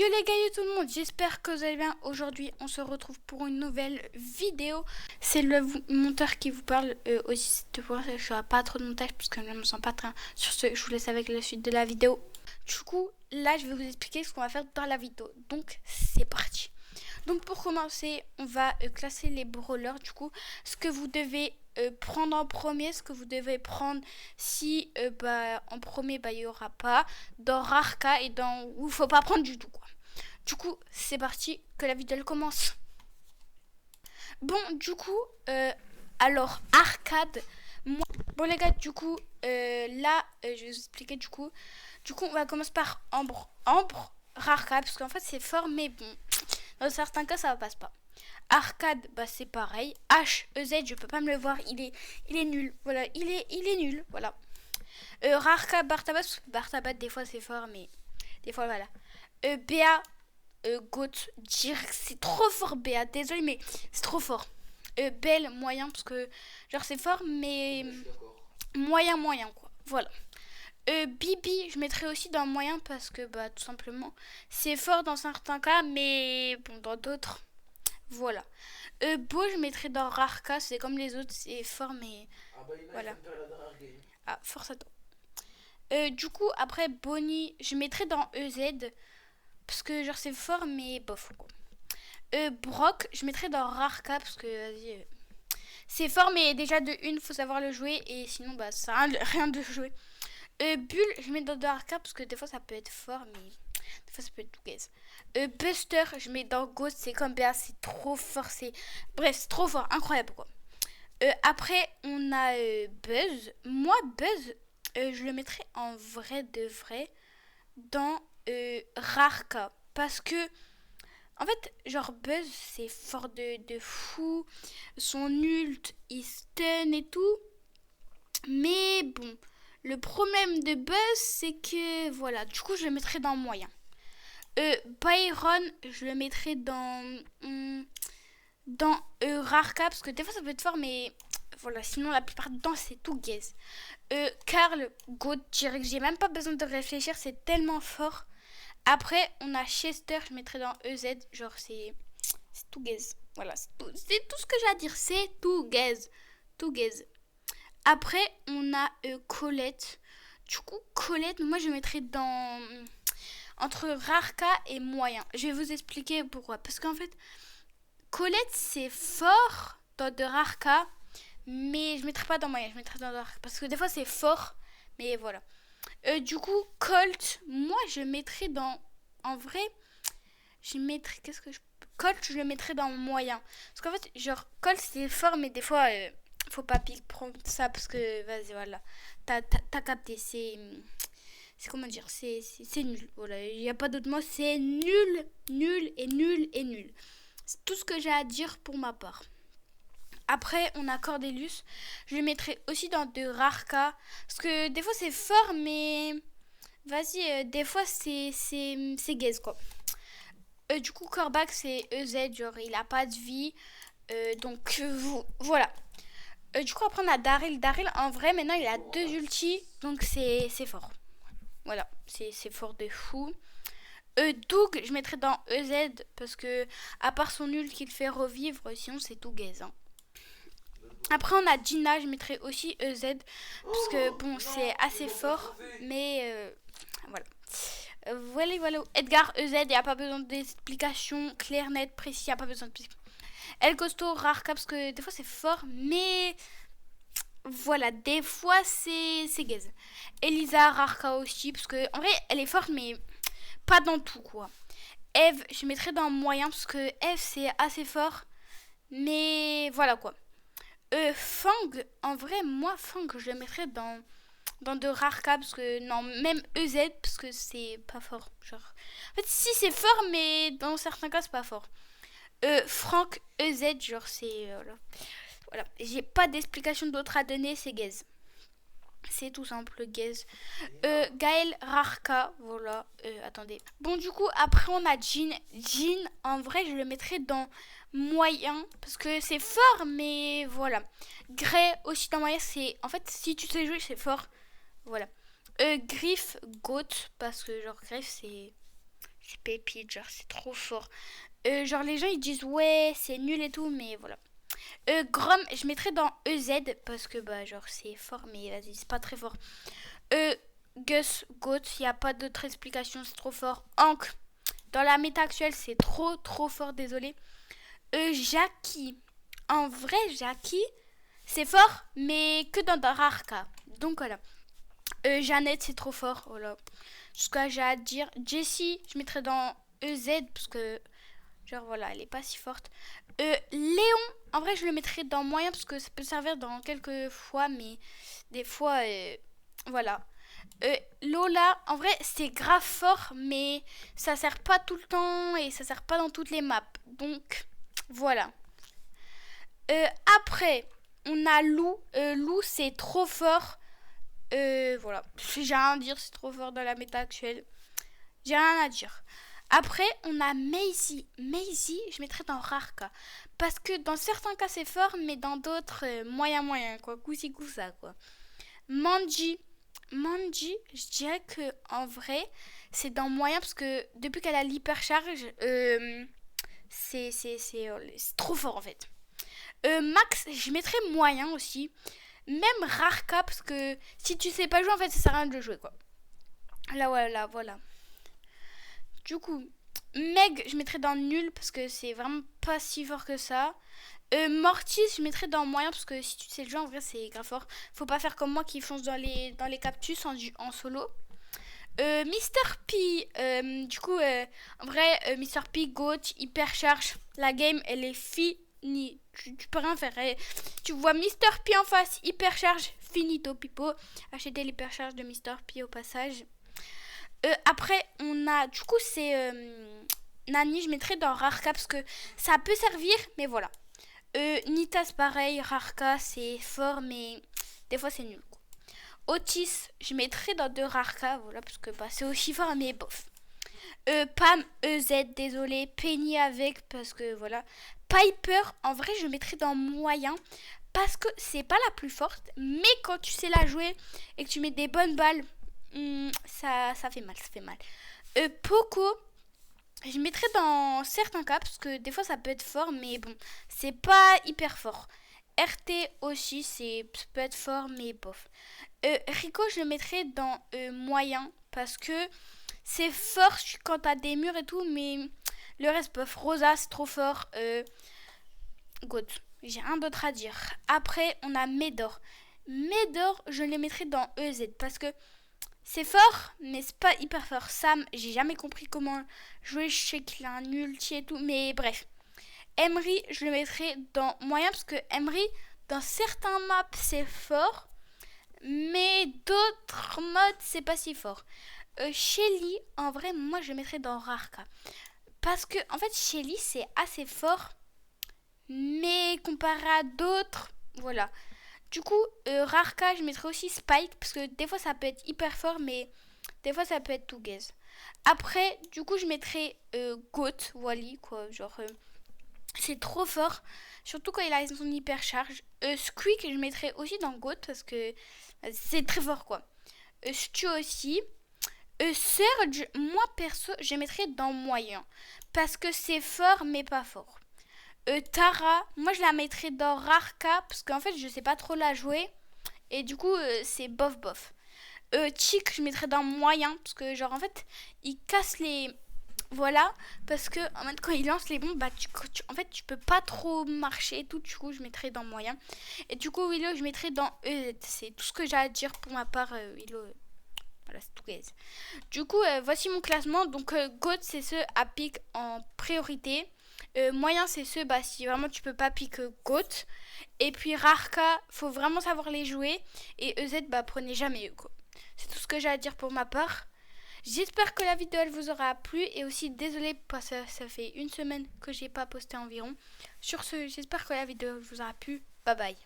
les gars et tout le monde, j'espère que vous allez bien. Aujourd'hui on se retrouve pour une nouvelle vidéo. C'est le monteur qui vous parle, aussi de voir que je ferai pas trop de montage parce que je me sens pas très. Sur ce, je vous laisse avec la suite de la vidéo. Du coup là je vais vous expliquer ce qu'on va faire dans la vidéo. Donc c'est parti. Donc pour commencer on va classer les brawlers. Du coup ce que vous devez prendre en premier, ce que vous devez prendre si en premier il y aura pas dans Rarka et dans où il faut pas prendre du tout quoi. Du coup c'est parti, que la vidéo elle commence. Bon du coup alors arcade bon les gars du coup là je vais vous expliquer du coup on va commencer par Ambre Rarka parce qu'en fait c'est fort mais bon dans certains cas ça passe pas. Arcade, bah c'est pareil. HEZ, je peux pas me le voir, il est nul. Voilà, il est nul, voilà. Rarka, Bartabat, des fois c'est fort, mais des fois voilà. BA, Goat, Dirk, c'est trop fort BA, désolé, mais c'est trop fort. Belle, moyen, parce que genre c'est fort, mais moyen quoi. Voilà. Bibi, je mettrais aussi dans moyen parce que bah tout simplement c'est fort dans certains cas, mais bon dans d'autres. Voilà. Beau, je mettrais dans Rarka, c'est comme les autres, c'est fort, mais voilà. Ah, force à toi. Du coup, après Bonnie, je mettrais dans EZ, parce que genre c'est fort, mais bof. Quoi. Brock, je mettrais dans Rarka, parce que vas-y, c'est fort, mais déjà de une, faut savoir le jouer, et sinon, bah ça sert à rien de jouer. Bull, je mets dans Rarka, parce que des fois ça peut être fort, mais des fois ça peut être tout gaze. Buster, je mets dans Ghost, c'est comme BA, c'est trop fort, bref, c'est trop fort, incroyable quoi. Après, on a Buzz. Moi, Buzz, je le mettrais en vrai de vrai dans Rarka. Parce que, en fait, genre Buzz, c'est fort de fou. Son ult, il stun et tout. Mais bon, le problème de Buzz, c'est que, voilà, du coup, je le mettrais dans moyen. Byron, je le mettrais dans Rarka, parce que des fois ça peut être fort, mais voilà, sinon la plupart du temps c'est tout gaze. Karl, Goat, direct, j'ai même pas besoin de réfléchir, c'est tellement fort. Après, on a Chester, je mettrais dans EZ, genre c'est tout gaze. Voilà, c'est tout ce que j'ai à dire, c'est tout gaze. Tout gaze. Après, on a Colette. Du coup, Colette, moi je mettrais dans entre Rarka et moyen. Je vais vous expliquer pourquoi. Parce qu'en fait, Colette c'est fort dans de Rarka, mais je mettrai pas dans moyen, je mettrai dans Rarka. Parce que des fois c'est fort, mais voilà. Du coup, Colt, moi je mettrais dans. En vrai, je mettrais. Qu'est-ce que je. Colt, je le mettrais dans moyen. Parce qu'en fait, genre, Colt c'est fort, mais des fois, faut pas prendre ça parce que, vas-y, voilà. T'as capté, c'est comment dire, c'est nul. Voilà, il n'y a pas d'autre mot, c'est nul, nul et nul et nul. C'est tout ce que j'ai à dire pour ma part. Après, on a Cordelius. Je le mettrai aussi dans de Rarka. Parce que des fois, c'est fort, mais vas-y, des fois, c'est gaze, quoi. Du coup, Corbac, c'est EZ. Genre, il a pas de vie. Donc, voilà. Du coup, après, on a Daryl. Daryl, en vrai, maintenant, il a 2 ultis. Donc, c'est fort. Voilà, c'est fort de fou. Doug, je mettrais dans EZ parce que, à part son ult qu'il fait revivre, sinon c'est tout gaze. Hein. Après, on a Gina, je mettrais aussi EZ parce que, bon, c'est assez fort, mais voilà. Voilà. Edgar, EZ, il n'y a pas besoin d'explication claire, nette, précis, il n'y a pas besoin de. El Costo, Rarka parce que des fois c'est fort, mais voilà, des fois c'est gaze. Elisa, Rarka aussi parce que, en vrai, elle est forte, mais pas dans tout quoi. Eve, je mettrais dans moyen parce que Eve c'est assez fort. Mais voilà quoi. Fang, en vrai, moi Fang, je le mettrais dans de rares cas parce que non, même EZ parce que c'est pas fort. Genre, en fait, si c'est fort, mais dans certains cas c'est pas fort. Franck, EZ, genre c'est voilà. J'ai pas d'explication d'autre à donner, c'est gaze. C'est tout simple, gaze. Gaël, Rarka, voilà. Attendez. Bon, du coup, après, on a Jean. Jean, en vrai, je le mettrais dans moyen. Parce que c'est fort, mais voilà. Grey, aussi dans moyen, c'est. En fait, si tu sais jouer, c'est fort. Voilà. Griff, Goat. Parce que, genre, Griff, c'est. C'est pépite, genre c'est trop fort. Genre les gens ils disent ouais c'est nul et tout, mais voilà. Grom, je mettrais dans EZ parce que bah genre c'est fort, mais vas-y c'est pas très fort. Gus, Goat, il n'y a pas d'autre explication, c'est trop fort. Hank, dans la méta actuelle c'est trop fort, désolé. Jackie, en vrai Jackie c'est fort, mais que dans un rare cas. Donc voilà. Jeannette c'est trop fort, voilà. Ce que j'ai à dire. Jessie, je mettrais dans EZ parce que genre voilà, elle est pas si forte. Léon, en vrai je le mettrais dans moyen parce que ça peut servir dans quelques fois, mais des fois voilà. Lola, en vrai c'est grave fort, mais ça sert pas tout le temps et ça sert pas dans toutes les maps. Donc voilà. Après, on a Lou. Lou c'est trop fort. Voilà, j'ai rien à dire, c'est trop fort dans la méta actuelle. J'ai rien à dire. Après, on a Maisie. Maisie, je mettrais dans rare cas. Parce que dans certains cas, c'est fort, mais dans d'autres, moyen, quoi. Coussi coussa, quoi. Manji. Manji, je dirais que en vrai, c'est dans moyen parce que depuis qu'elle a l'hypercharge, c'est trop fort en fait. Max, je mettrais moyen aussi. Même rare cas parce que si tu sais pas jouer, en fait, ça sert à rien de jouer, quoi. Là, voilà. Du coup, Meg, je mettrais dans nul parce que c'est vraiment pas si fort que ça. Mortis, je mettrais dans moyen parce que si tu sais le jeu, en vrai, c'est grave fort. Faut pas faire comme moi qui fonce dans les cactus en solo. Mr. P, du coup, en vrai, Mr. P, Goat, hypercharge. La game, elle est finie. Tu peux rien faire. Tu vois Mr. P en face, hypercharge, finito pipo. Achetez l'hypercharge de Mr. P au passage. Après, on a, du coup, c'est Nani, je mettrais dans Rarka parce que ça peut servir, mais voilà. Nitas, pareil, Rarka, c'est fort, mais des fois c'est nul, quoi. Otis, je mettrais dans 2 Rarka, voilà, parce que bah, c'est aussi fort, mais bof. Pam, EZ, désolé. Penny avec, parce que voilà. Piper, en vrai, je mettrais dans moyen, parce que c'est pas la plus forte, mais quand tu sais la jouer et que tu mets des bonnes balles, ça fait mal. Poco, je mettrais dans certains cas parce que des fois ça peut être fort, mais bon, c'est pas hyper fort. RT aussi, ça peut être fort, mais bof. Rico, je le mettrais dans moyen parce que c'est fort quand t'as des murs et tout, mais le reste bof. Rosa, c'est trop fort. Good. J'ai rien d'autre à dire. Après, on a Médor. Médor, je le mettrais dans EZ parce que c'est fort, mais c'est pas hyper fort. Sam, j'ai jamais compris comment jouer. Je sais qu'il a un ulti et tout, mais bref. Emery, je le mettrais dans moyen parce que Emery, dans certains maps, c'est fort, mais d'autres modes, c'est pas si fort. Shelly, en vrai, moi, je le mettrais dans rare cas. Parce que, en fait, Shelly, c'est assez fort, mais comparé à d'autres, voilà. Du coup, rare cas, je mettrais aussi Spike, parce que des fois ça peut être hyper fort, mais des fois ça peut être tout gaze. Après, du coup, je mettrais Goat, Wally, quoi, genre, c'est trop fort, surtout quand il a son hypercharge. Squeak, je mettrais aussi dans Goat, parce que c'est très fort, quoi. Stu aussi. Surge, moi perso, je mettrais dans moyen, parce que c'est fort, mais pas fort. Tara, moi je la mettrais dans rare cas parce qu'en fait je sais pas trop la jouer et du coup c'est bof. Chick, je mettrais dans moyen parce que genre en fait il casse les, voilà, parce que en fait quand il lance les bombes bah en fait tu peux pas trop marcher et tout, du coup je mettrais dans moyen. Et du coup Willow je mettrais dans c'est tout ce que j'ai à dire pour ma part. Willow, voilà, c'est tout guys. Du coup voici mon classement. Donc Goat c'est ceux à pick en priorité. Moyen c'est ceux si vraiment tu peux pas pick Goat. Et puis Rarka, faut vraiment savoir les jouer. Et EZ prenez jamais eux, quoi. C'est tout ce que j'ai à dire pour ma part. J'espère que la vidéo elle vous aura plu. Et aussi désolé parce que ça fait une semaine que j'ai pas posté environ. Sur ce, j'espère que la vidéo vous aura plu. Bye bye.